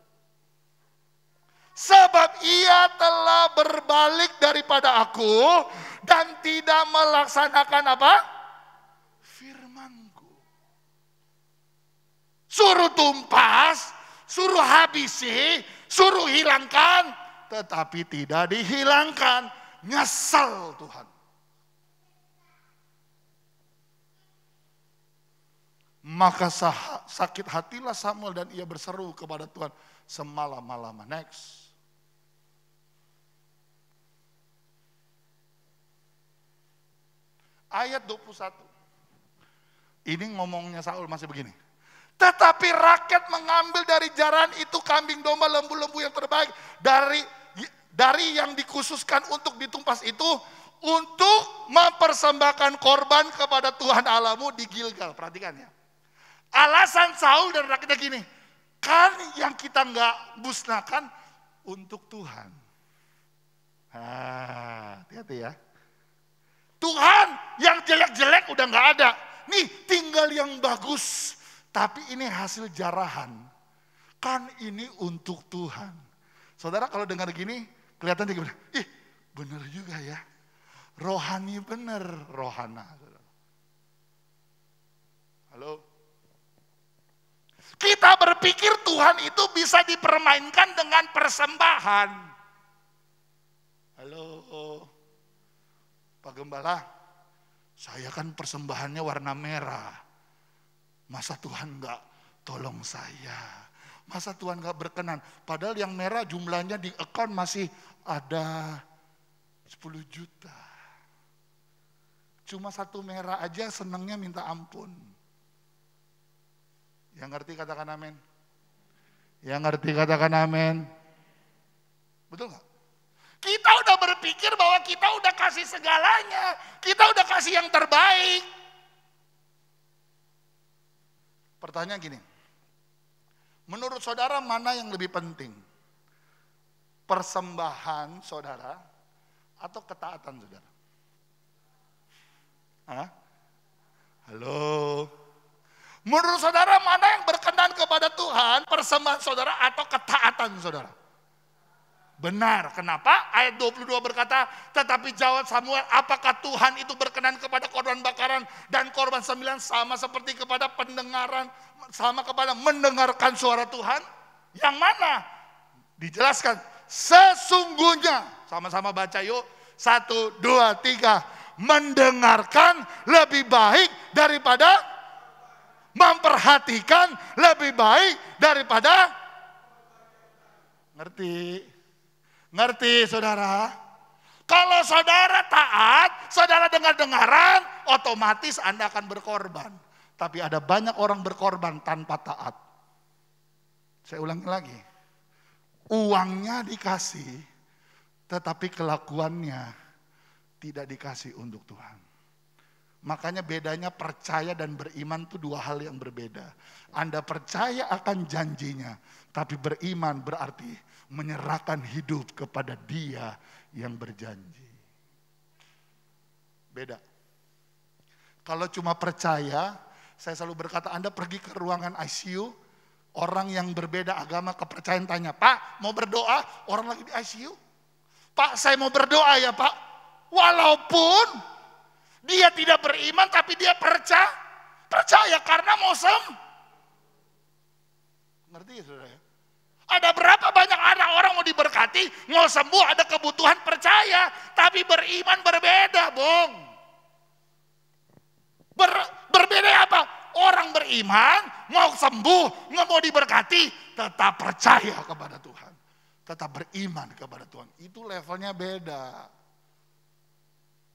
Sebab ia telah berbalik daripada aku dan tidak melaksanakan apa? Firmanku. Suruh tumpas, suruh habisi, suruh hilangkan, tetapi tidak dihilangkan. Nyesel Tuhan. Maka sakit hatilah Samuel dan ia berseru kepada Tuhan semalam-malaman. Next. Ayat 21. Ini ngomongnya Saul masih begini. Tetapi rakyat mengambil dari jaran itu kambing domba lembu-lembu yang terbaik dari yang dikhususkan untuk ditumpas itu untuk mempersembahkan korban kepada Tuhan Allahmu di Gilgal. Perhatikan ya. Alasan Saul dan rakyatnya gini, kan yang kita nggak musnahkan untuk Tuhan. Hati-hati ya. Tuhan yang jelek-jelek udah nggak ada. Nih tinggal yang bagus. Tapi ini hasil jarahan. Kan ini untuk Tuhan. Saudara kalau dengar gini, kelihatan gimana? Ih bener juga ya. Rohani bener, rohana. Halo? Kita berpikir Tuhan itu bisa dipermainkan dengan persembahan. Halo, Pak Gembala, saya kan persembahannya warna merah. Masa Tuhan enggak tolong saya? Masa Tuhan enggak berkenan? Padahal yang merah jumlahnya di account masih ada 10 juta. Cuma satu merah aja senangnya minta ampun. Yang ngerti katakan amin. Yang ngerti katakan amin. Betul gak? Kita udah berpikir bahwa kita udah kasih segalanya. Kita udah kasih yang terbaik. Pertanyaan gini. Menurut saudara mana yang lebih penting? Persembahan saudara atau ketaatan saudara? Hah? Halo? Menurut saudara mana yang berkenan kepada Tuhan, persembahan saudara atau ketaatan saudara? Benar, kenapa? Ayat 22 berkata, tetapi jawab Samuel, apakah Tuhan itu berkenan kepada korban bakaran dan korban sembilan sama seperti kepada pendengaran, sama kepada mendengarkan suara Tuhan? Yang mana? Dijelaskan, sesungguhnya, sama-sama baca yuk, 1, 2, 3, mendengarkan lebih baik daripada memperhatikan lebih baik daripada ngerti saudara. Kalau saudara taat, saudara dengar-dengaran, otomatis Anda akan berkorban. Tapi ada banyak orang berkorban tanpa taat. Saya ulangi lagi. Uangnya dikasih, tetapi kelakuannya tidak dikasih untuk Tuhan. Makanya bedanya percaya dan beriman itu dua hal yang berbeda. Anda percaya akan janjinya, tapi beriman berarti menyerahkan hidup kepada Dia yang berjanji. Beda. Kalau cuma percaya, saya selalu berkata Anda pergi ke ruangan ICU, orang yang berbeda agama kepercayaan tanya, Pak mau berdoa? Orang lagi di ICU. Pak saya mau berdoa ya Pak. Walaupun dia tidak beriman tapi dia percaya karena mau ngerti ya saudara ya? Ada berapa banyak anak orang mau diberkati, mau sembuh, ada kebutuhan percaya, tapi beriman berbeda, Bung. Berbeda apa? Orang beriman, mau sembuh, nggak mau diberkati, tetap percaya kepada Tuhan. Tetap beriman kepada Tuhan. Itu levelnya beda.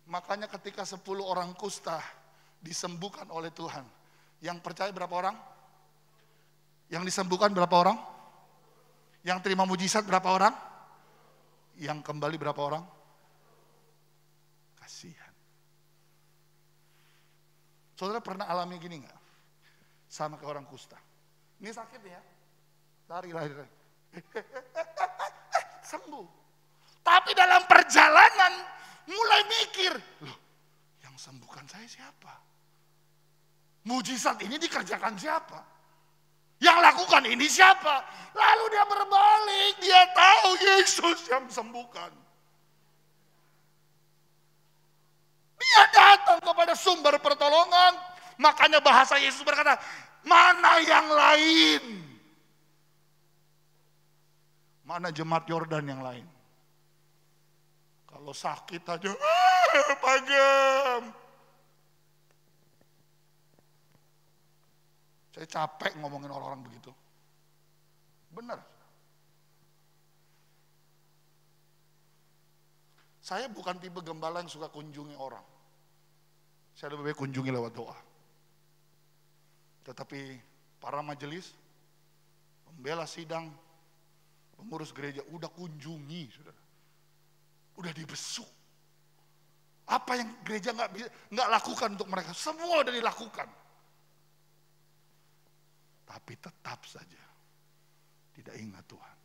Makanya ketika 10 orang kusta disembuhkan oleh Tuhan, yang percaya berapa orang? Yang disembuhkan berapa orang? Yang terima mujizat berapa orang? Yang kembali berapa orang? Kasihan. Saudara pernah alami gini nggak? Sama ke orang kusta. Ini sakit ya? Lari. Sembuh. Tapi dalam perjalanan mulai mikir, loh yang sembuhkan saya siapa? Mujizat ini dikerjakan siapa? Yang lakukan ini siapa? Lalu dia berbalik, dia tahu Yesus yang sembuhkan. Dia datang kepada sumber pertolongan. Makanya bahasa Yesus berkata, mana yang lain? Mana jemaat Yordan yang lain? Kalau sakit aja, pagam. Saya capek ngomongin orang-orang begitu. Benar. Saya bukan tipe gembala yang suka kunjungi orang. Saya lebih baik kunjungi lewat doa. Tetapi para majelis, pembela sidang, pengurus gereja udah kunjungi, saudara. Udah dibesuk. Apa yang gereja nggak lakukan untuk mereka, semua udah dilakukan. Tapi tetap saja tidak ingat Tuhan.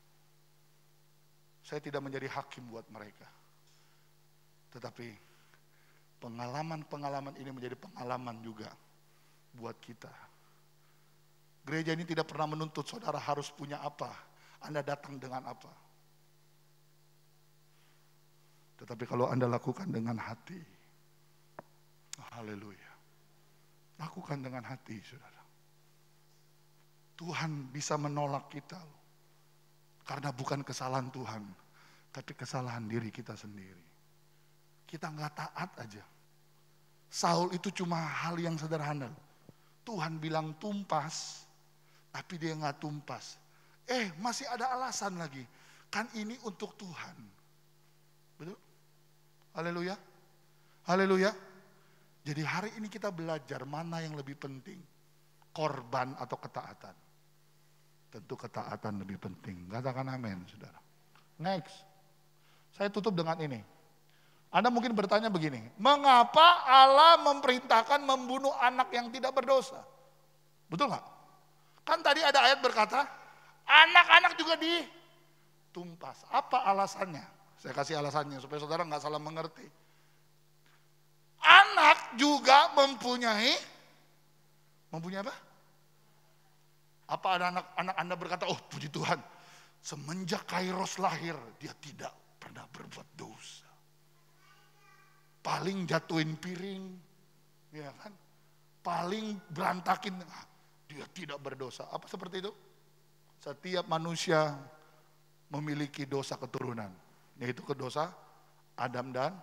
Saya tidak menjadi hakim buat mereka. Tetapi pengalaman-pengalaman ini menjadi pengalaman juga buat kita. Gereja ini tidak pernah menuntut saudara harus punya apa, Anda datang dengan apa. Tetapi kalau Anda lakukan dengan hati, haleluya. Lakukan dengan hati, saudara. Tuhan bisa menolak kita. Karena bukan kesalahan Tuhan, tapi kesalahan diri kita sendiri. Kita nggak taat aja. Saul itu cuma hal yang sederhana. Tuhan bilang tumpas, tapi dia nggak tumpas. Masih ada alasan lagi. Kan ini untuk Tuhan. Betul? Haleluya. Haleluya. Jadi hari ini kita belajar mana yang lebih penting. Korban atau ketaatan. Tentu ketaatan lebih penting. Katakan amin, saudara. Next. Saya tutup dengan ini. Anda mungkin bertanya begini. Mengapa Allah memerintahkan membunuh anak yang tidak berdosa? Betul nggak? Kan tadi ada ayat berkata, anak-anak juga ditumpas. Apa alasannya? Saya kasih alasannya supaya saudara nggak salah mengerti. Anak juga mempunyai apa? Apa ada anak Anda berkata, oh puji Tuhan, semenjak Kairos lahir, dia tidak pernah berbuat dosa. Paling jatuhin piring, ya kan? Paling berantakin, dia tidak berdosa. Apa seperti itu? Setiap manusia memiliki dosa keturunan, yaitu dosa Adam dan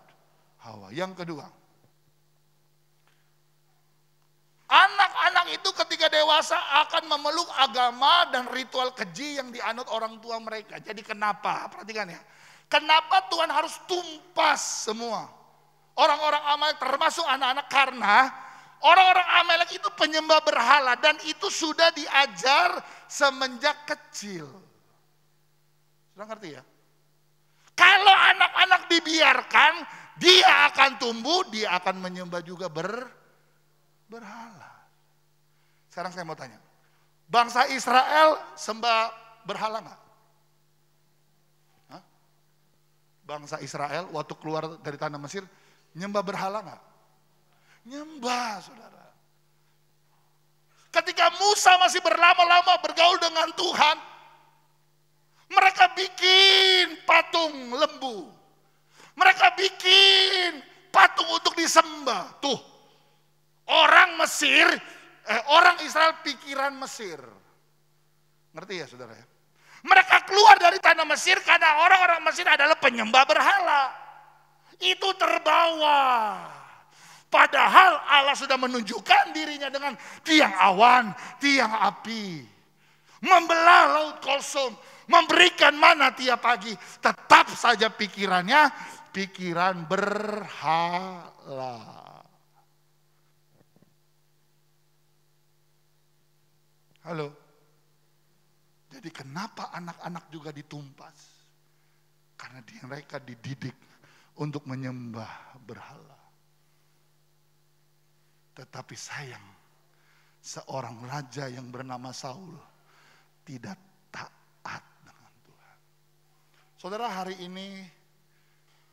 Hawa. Yang kedua, anak-anak itu ketika dewasa akan memeluk agama dan ritual keji yang dianut orang tua mereka. Jadi kenapa? Perhatikan ya. Kenapa Tuhan harus tumpas semua orang-orang Amalek termasuk anak-anak? Karena orang-orang Amalek itu penyembah berhala dan itu sudah diajar semenjak kecil. Sudah ngerti ya? Kalau anak-anak dibiarkan, dia akan tumbuh, dia akan menyembah juga berhala. Sekarang saya mau tanya, bangsa Israel sembah berhala nggak? Bangsa Israel waktu keluar dari tanah Mesir, nyembah berhala nggak? Nyembah, saudara. Ketika Musa masih berlama-lama bergaul dengan Tuhan, mereka bikin patung lembu. Mereka bikin patung untuk disembah. Tuh, orang Mesir, orang Israel pikiran Mesir. Ngerti ya saudara ya? Mereka keluar dari tanah Mesir karena orang-orang Mesir adalah penyembah berhala. Itu terbawa. Padahal Allah sudah menunjukkan dirinya dengan tiang awan, tiang api. Membelah laut Kolsom, memberikan mana tiap pagi. Tetap saja pikirannya, pikiran berhala. Halo. Jadi kenapa anak-anak juga ditumpas? Karena mereka dididik untuk menyembah berhala. Tetapi sayang, seorang raja yang bernama Saul tidak taat dengan Tuhan. Saudara, hari ini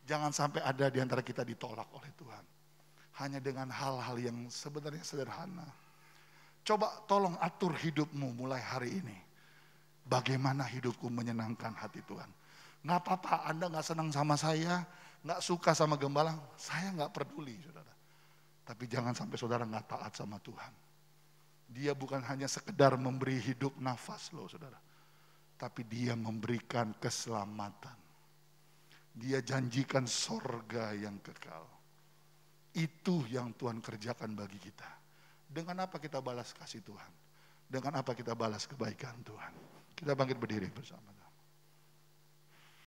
jangan sampai ada di antara kita ditolak oleh Tuhan. Hanya dengan hal-hal yang sebenarnya sederhana. Coba tolong atur hidupmu mulai hari ini. Bagaimana hidupku menyenangkan hati Tuhan. Nggak apa-apa Anda nggak senang sama saya, nggak suka sama gembala, saya nggak peduli saudara. Tapi jangan sampai saudara nggak taat sama Tuhan. Dia bukan hanya sekedar memberi hidup nafas loh saudara. Tapi dia memberikan keselamatan. Dia janjikan sorga yang kekal. Itu yang Tuhan kerjakan bagi kita. Dengan apa kita balas kasih Tuhan? Dengan apa kita balas kebaikan Tuhan? Kita bangkit berdiri bersama.